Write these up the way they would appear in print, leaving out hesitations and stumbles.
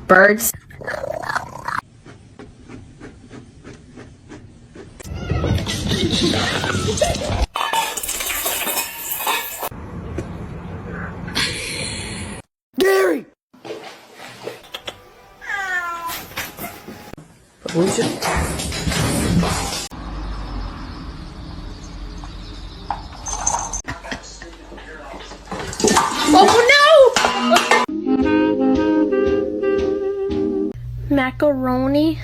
Birds. Gary! Oh no! Macaroni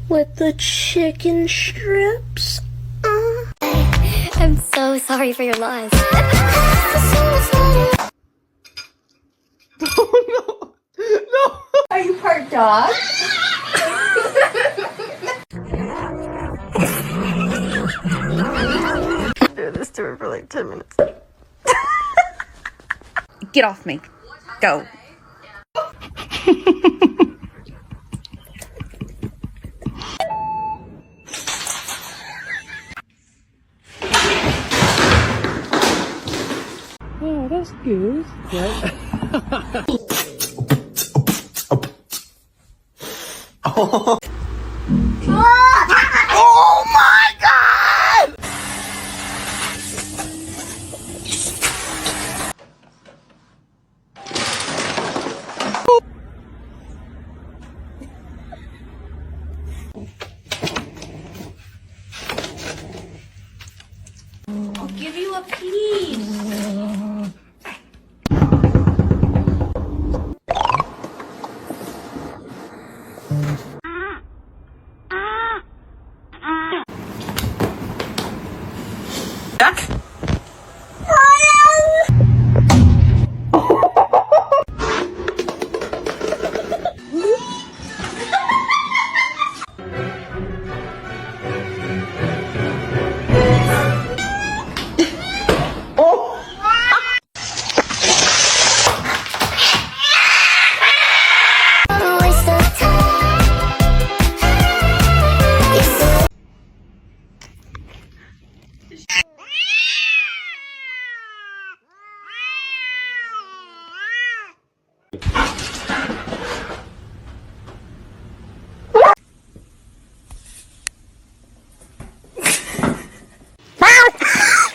with the chicken strips. I'm so sorry for your loss. Oh no! No! Are you part dog? Do this to her for like 10 minutes. Get off me. Go. Oh, that's good. Right? Oh my God! I'll give you a piece. Duck.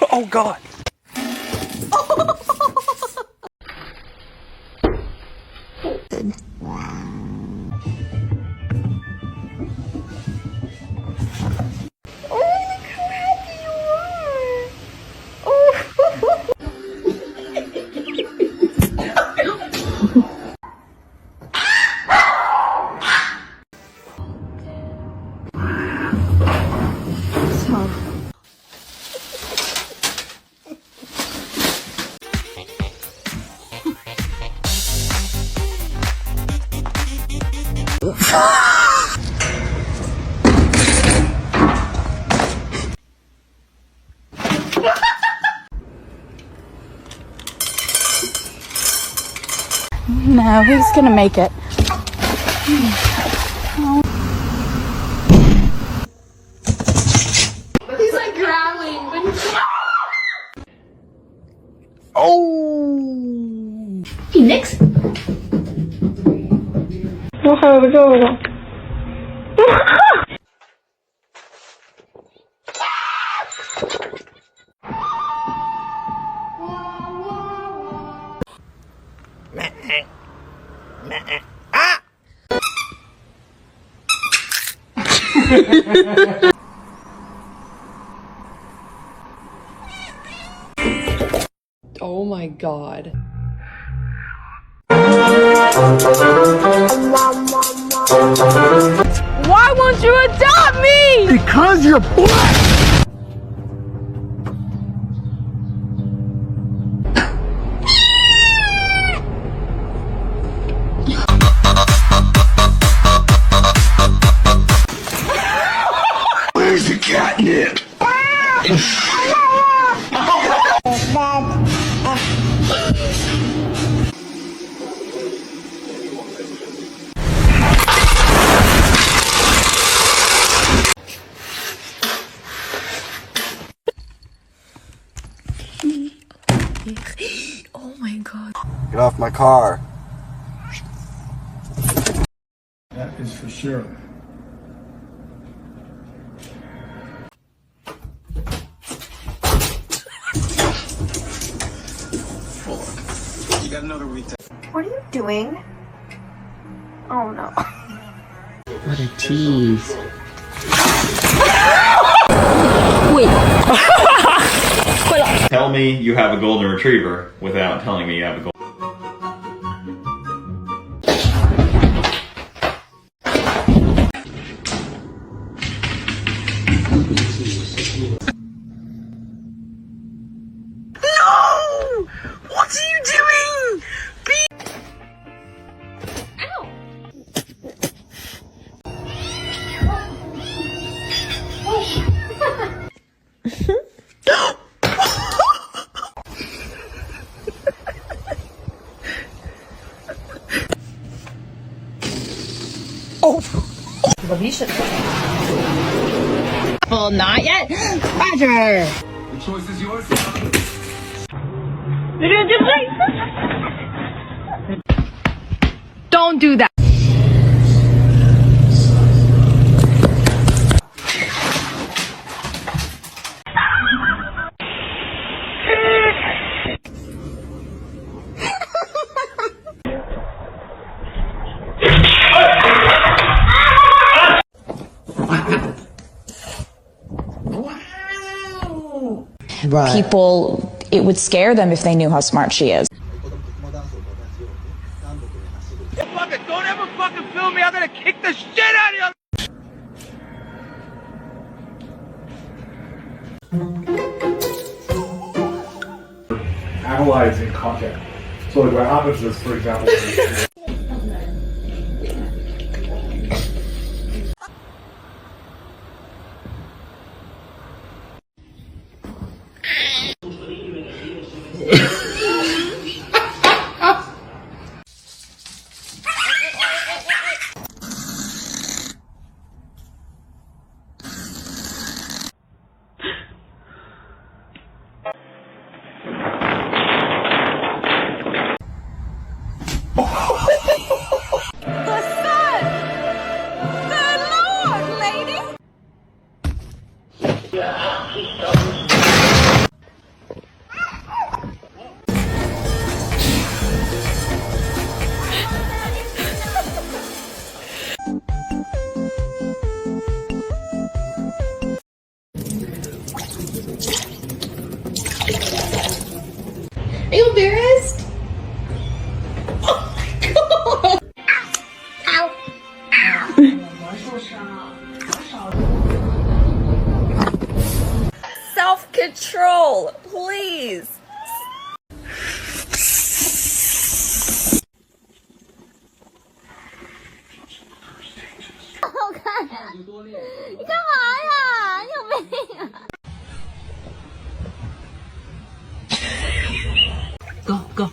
Oh God! No, he's gonna make it. He's like growling. Oh! Phoenix? Ah! Oh my God. Why won't you adopt me? Because you're black! Where's the catnip? off my car. That is for sure. You got another week. What are you doing? Oh no. What a tease. Tell me you have a golden retriever without telling me you have a golden. Well, not yet. Roger. The choice is yours. Don't do that. People, it would scare them if they knew how smart she is. Fuck it, don't ever fucking film me. I'm gonna kick the shit out of you. Analyzing content. So like what happens is, for example, Are you embarrassed? Oh my god! Ow! Self-control, please. Oh god. 你干嘛呀？你有病啊Go, go.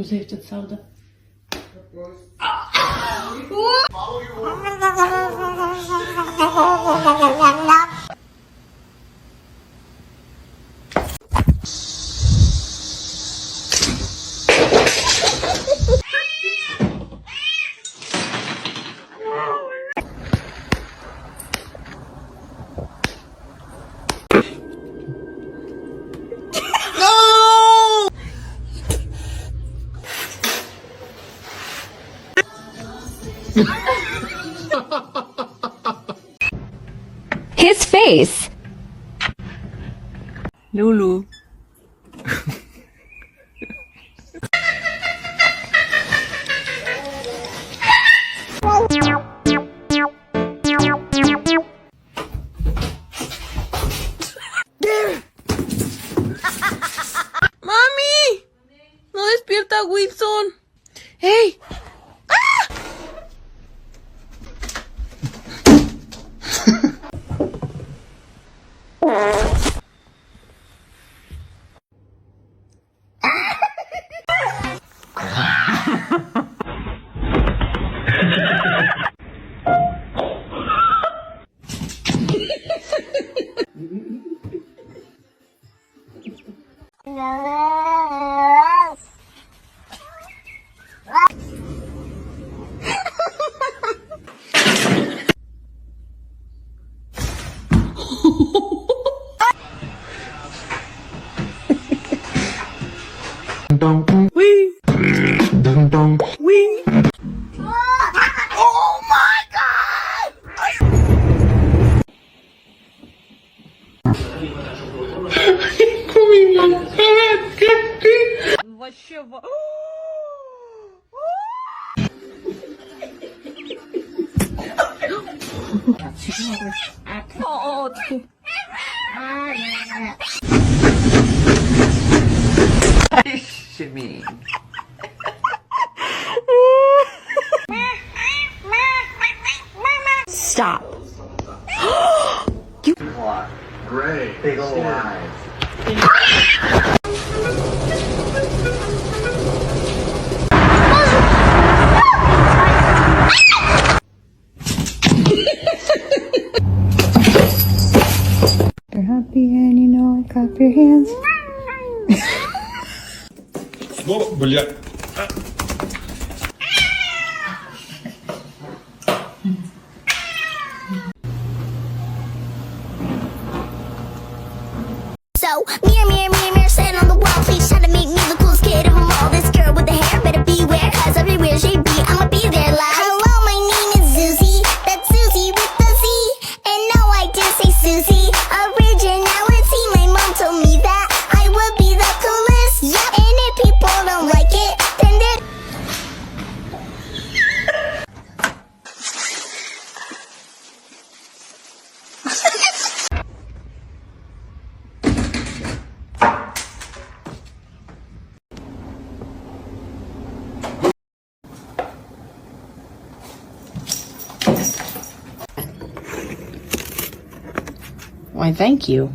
Ze heeft hetzelfde. His face. Lulu. ¡Mami! ¡No despierta Wilson! ¡Hey! Stop. Great. Big old eyes. You're happy and you know I clap your hands. О, бля. So, mirror, stand on the wall. Please try to make me the coolest kid of them all. This girl with the hair better beware, cause everywhere she be, I'ma be there like. Hello, my name is Susie. That's Susie with the Z. And no, I didn't say Susie. Originality, my mom told me that I would be the coolest. Yeah, and if people don't like it, then they're. Why, thank you.